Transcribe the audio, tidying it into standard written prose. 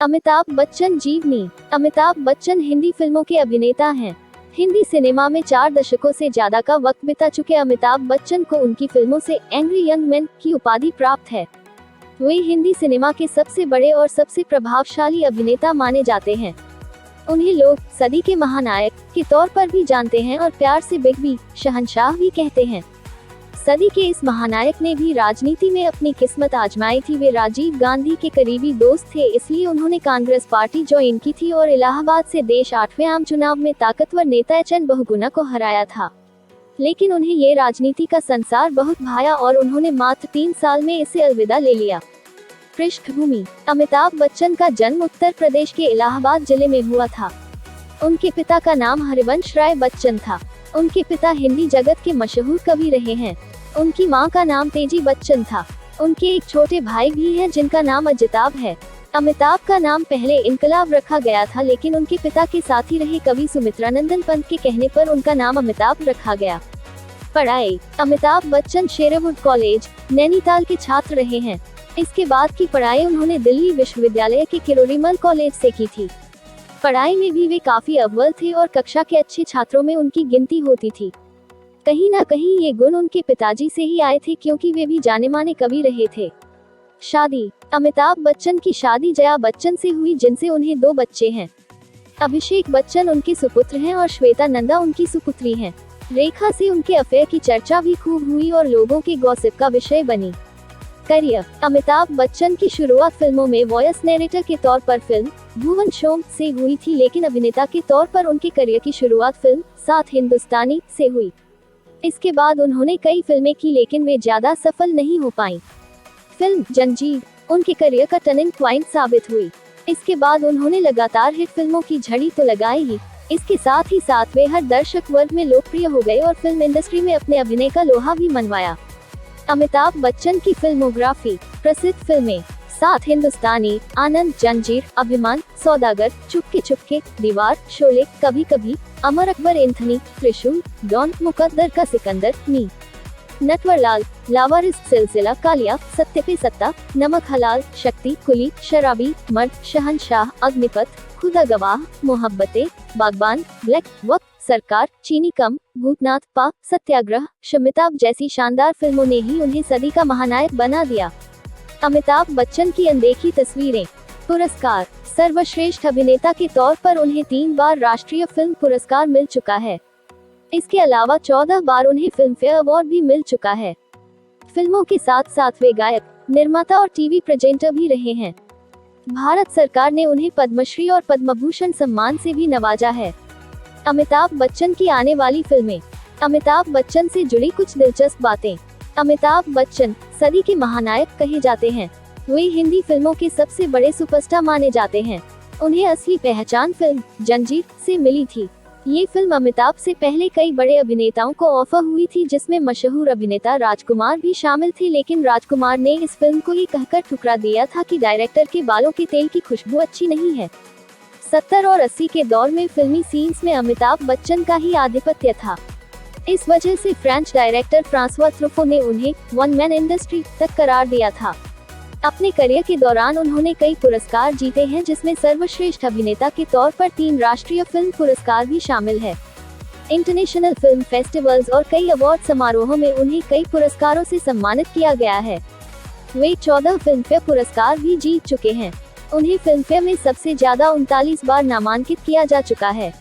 अमिताभ बच्चन जीवनी। अमिताभ बच्चन हिंदी फिल्मों के अभिनेता हैं। हिंदी सिनेमा में 4 दशकों से ज्यादा का वक्त बिता चुके अमिताभ बच्चन को उनकी फिल्मों से एंग्री यंग मैन की उपाधि प्राप्त है। वे हिंदी सिनेमा के सबसे बड़े और सबसे प्रभावशाली अभिनेता माने जाते हैं। उन्हें लोग सदी के महानायक के तौर पर भी जानते हैं और प्यार से बिग बी, शहंशाह भी कहते हैं। सदी के इस महानायक ने भी राजनीति में अपनी किस्मत आजमाई थी। वे राजीव गांधी के करीबी दोस्त थे, इसलिए उन्होंने कांग्रेस पार्टी ज्वाइन की थी और इलाहाबाद से देश 8वें आम चुनाव में ताकतवर नेता एच.एन. बहुगुणा को हराया था। लेकिन उन्हें ये राजनीति का संसार बहुत भाया और उन्होंने मात्र 3 साल में इसे अलविदा ले लिया। पृष्ठभूमि। अमिताभ बच्चन का जन्म उत्तर प्रदेश के इलाहाबाद जिले में हुआ था। उनके पिता का नाम हरिवंश राय बच्चन था। उनके पिता हिंदी जगत के मशहूर कवि रहे हैं। उनकी मां का नाम तेजी बच्चन था। उनके एक छोटे भाई भी हैं जिनका नाम अजिताभ है। अमिताभ का नाम पहले इनकलाब रखा गया था, लेकिन उनके पिता के साथी रहे कवि सुमित्रानंदन पंत के कहने पर उनका नाम अमिताभ रखा गया। पढ़ाई। अमिताभ बच्चन शेरवुड कॉलेज, नैनीताल के छात्र रहे हैं। इसके बाद की पढ़ाई उन्होंने दिल्ली विश्वविद्यालय के किरोड़ीमल कॉलेज से की थी। पढ़ाई में भी वे काफी अव्वल थे और कक्षा के अच्छे छात्रों में उनकी गिनती होती थी। कहीं न कहीं ये गुण उनके पिताजी से ही आए थे, क्योंकि वे भी जाने माने कवि रहे थे। शादी। अमिताभ बच्चन की शादी जया बच्चन से हुई, जिनसे उन्हें 2 बच्चे हैं। अभिषेक बच्चन उनके सुपुत्र हैं और श्वेता नंदा उनकी सुपुत्री हैं। रेखा से उनके अफेयर की चर्चा भी खूब हुई और लोगों के गॉसिप का विषय बनी। करियर। अमिताभ बच्चन की शुरुआत फिल्मों में वॉइस नैरेटर के तौर पर फिल्म भुवन शोम से हुई थी, लेकिन अभिनेता के तौर पर उनके करियर की शुरुआत फिल्म साथ हिंदुस्तानी से हुई। इसके बाद उन्होंने कई फिल्में की, लेकिन वे ज्यादा सफल नहीं हो पाईं। फिल्म जंजीर उनके करियर का टर्निंग पॉइंट साबित हुई। इसके बाद उन्होंने लगातार हिट फिल्मों की झड़ी तो लगाई ही, इसके साथ ही साथ वे हर दर्शक वर्ग में लोकप्रिय हो गए और फिल्म इंडस्ट्री में अपने अभिनय का लोहा भी मनवाया। अमिताभ बच्चन की फिल्मोग्राफी। प्रसिद्ध फिल्में साथ हिंदुस्तानी, आनंद, जंजीर, अभिमान, सौदागर, चुपके चुपके, दीवार, शोले, कभी कभी, अमर अकबर एंथनी, त्रिशूल, डॉन, मुकद्दर का सिकंदर, मी, नटवरलाल, लावारिस सिलसिला, कालिया, सत्ते पे सत्ता, नमक हलाल, शक्ति, कुली, शराबी, मर्द, शहंशाह, अग्निपथ, खुदा गवाह, मोहब्बतें, बागबान, ब्लैक, वक्त, सरकार, चीनी कम, भूतनाथ, पा, सत्याग्रह, शमिताभ जैसी शानदार फिल्मों ने ही उन्हें सदी का महानायक बना दिया। अमिताभ बच्चन की अनदेखी तस्वीरें। पुरस्कार। सर्वश्रेष्ठ अभिनेता के तौर पर उन्हें 3 बार राष्ट्रीय फिल्म पुरस्कार मिल चुका है। इसके अलावा 14 बार उन्हें फिल्मफेयर अवार्ड भी मिल चुका है। फिल्मों के साथ साथ वे गायक, निर्माता और टीवी प्रेजेंटर भी रहे हैं। भारत सरकार ने उन्हें पद्मश्री और पद्मभूषण सम्मान से भी नवाजा है। अमिताभ बच्चन की आने वाली फिल्में। अमिताभ बच्चन से जुड़ी कुछ दिलचस्प बातें। अमिताभ बच्चन सदी के महानायक कहे जाते हैं। वे हिंदी फिल्मों के सबसे बड़े सुपरस्टार माने जाते हैं। उन्हें असली पहचान फिल्म जंजीर से मिली थी। ये फिल्म अमिताभ से पहले कई बड़े अभिनेताओं को ऑफर हुई थी, जिसमें मशहूर अभिनेता राजकुमार भी शामिल थे, लेकिन राजकुमार ने इस फिल्म को ये कहकर ठुकरा दिया था कि डायरेक्टर के बालों के तेल की खुशबू अच्छी नहीं है। 70 और 80 के दौर में फिल्मी सीन्स में अमिताभ बच्चन का ही आधिपत्य था। इस वजह से फ्रेंच डायरेक्टर फ्रांसवा ट्रुफो ने उन्हें वन मैन इंडस्ट्री तक करार दिया था। अपने करियर के दौरान उन्होंने कई पुरस्कार जीते हैं, जिसमें सर्वश्रेष्ठ अभिनेता के तौर पर 3 राष्ट्रीय फिल्म पुरस्कार भी शामिल है। इंटरनेशनल फिल्म फेस्टिवल्स और कई अवार्ड समारोहों में उन्हें कई पुरस्कारों से सम्मानित किया गया है। वे 14 फिल्मफेयर पुरस्कार भी जीत चुके हैं। उन्हें फिल्मफेयर में सबसे ज्यादा 39 बार नामांकित किया जा चुका है।